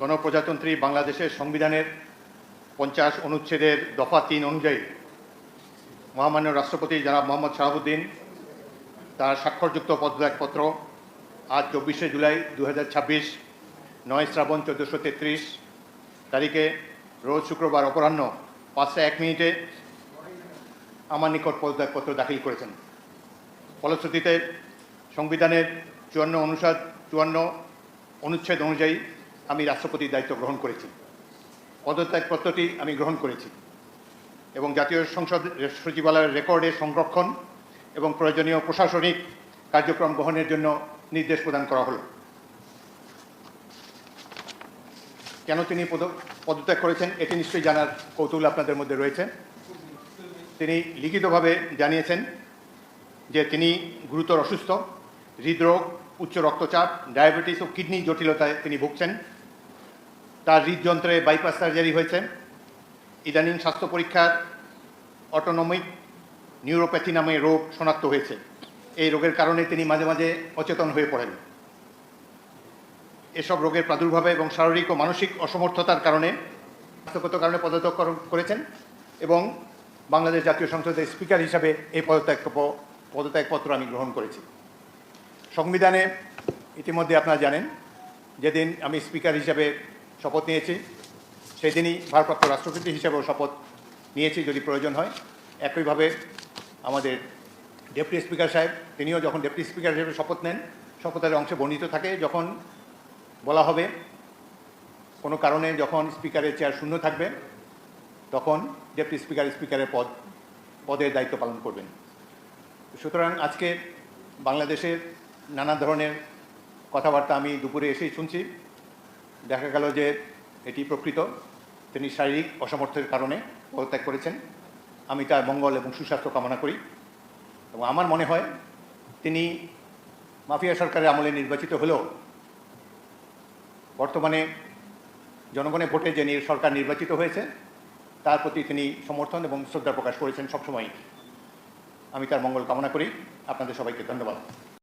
গণপ্রজাতন্ত্রী বাংলাদেশের সংবিধানের 50 অনুচ্ছেদের দফা 3 অনুযায়ী মহামান্য রাষ্ট্রপতি জনাব মোহাম্মদ শাহাবুদ্দিন তার স্বাক্ষরযুক্ত পদত্যাগপত্র আজ 24শে জুলাই 2026 9 শ্রাবণ 1433 তারিখে রোজ শুক্রবার অপরাহ্ন 5:01 আমার নিকট পদত্যাগপত্র দাখিল করেছেন। ফলশ্রুতিতে সংবিধানের 54 অনুচ্ছেদ অনুযায়ী আমি রাষ্ট্রপতির দায়িত্ব গ্রহণ করেছি। পদত্যাগপত্রটি আমি গ্রহণ করেছি এবং জাতীয় সংসদ সচিবালয়ের রেকর্ডে সংরক্ষণ এবং প্রয়োজনীয় প্রশাসনিক কার্যক্রম গ্রহণের জন্য নির্দেশ প্রদান করা হলো। কেন তিনি পদত্যাগ করেছেন এটি নিশ্চয়ই জানার কৌতূহল আপনাদের মধ্যে রয়েছে। তিনি লিখিতভাবে জানিয়েছেন যে তিনি গুরুতর অসুস্থ, হৃদরোগ, উচ্চ রক্তচাপ, ডায়াবেটিস ও কিডনি জটিলতায় তিনি ভুগছেন। তার হৃদযন্ত্রে বাইপাস সার্জারি হয়েছে। ইদানিং স্বাস্থ্য পরীক্ষার অটোনমিক নিউরোপ্যাথি নামে রোগ শনাক্ত হয়েছে। এই রোগের কারণে তিনি মাঝে মাঝে অচেতন হয়ে পড়েন। এসব রোগের প্রাদুর্ভাবে এবং শারীরিক ও মানসিক অসমর্থতার কারণে স্বাস্থ্যগত কারণে পদত্যাগ করেছেন এবং বাংলাদেশ জাতীয় সংসদের স্পিকার হিসাবে এই পদত্যাগপত্র আমি গ্রহণ করেছি। সংবিধানে ইতিমধ্যে আপনারা জানেন, যেদিন আমি স্পিকার হিসাবে শপথ নিয়েছি সেদিনই ভারপ্রাপ্ত রাষ্ট্রপতি হিসাবেও শপথ নিয়েছি যদি প্রয়োজন হয়। একইভাবে আমাদের ডেপুটি স্পিকার সাহেব তিনিও যখন ডেপুটি স্পিকার হিসেবে শপথ নেন, শপথের অংশে বর্ণিত থাকে যখন বলা হবে কোনো কারণে যখন স্পিকারের চেয়ার শূন্য থাকবে তখন ডেপুটি স্পিকারের পদের দায়িত্ব পালন করবেন। সুতরাং আজকে বাংলাদেশের নানা ধরনের কথাবার্তা আমি দুপুরে এসেই শুনছি। দেখা গেল যে এটি প্রকৃত, তিনি শারীরিক অসমর্থের কারণে পদত্যাগ করেছেন। আমি তার মঙ্গল এবং সুস্বাস্থ্য কামনা করি এবং আমার মনে হয় তিনি মাফিয়া সরকারের আমলে নির্বাচিত হলেও বর্তমানে জনগণের ভোটে যে সরকার নির্বাচিত হয়েছে তার প্রতি তিনি সমর্থন এবং শ্রদ্ধা প্রকাশ করেছেন সবসময়। আমি তার মঙ্গল কামনা করি। আপনাদের সবাইকে ধন্যবাদ।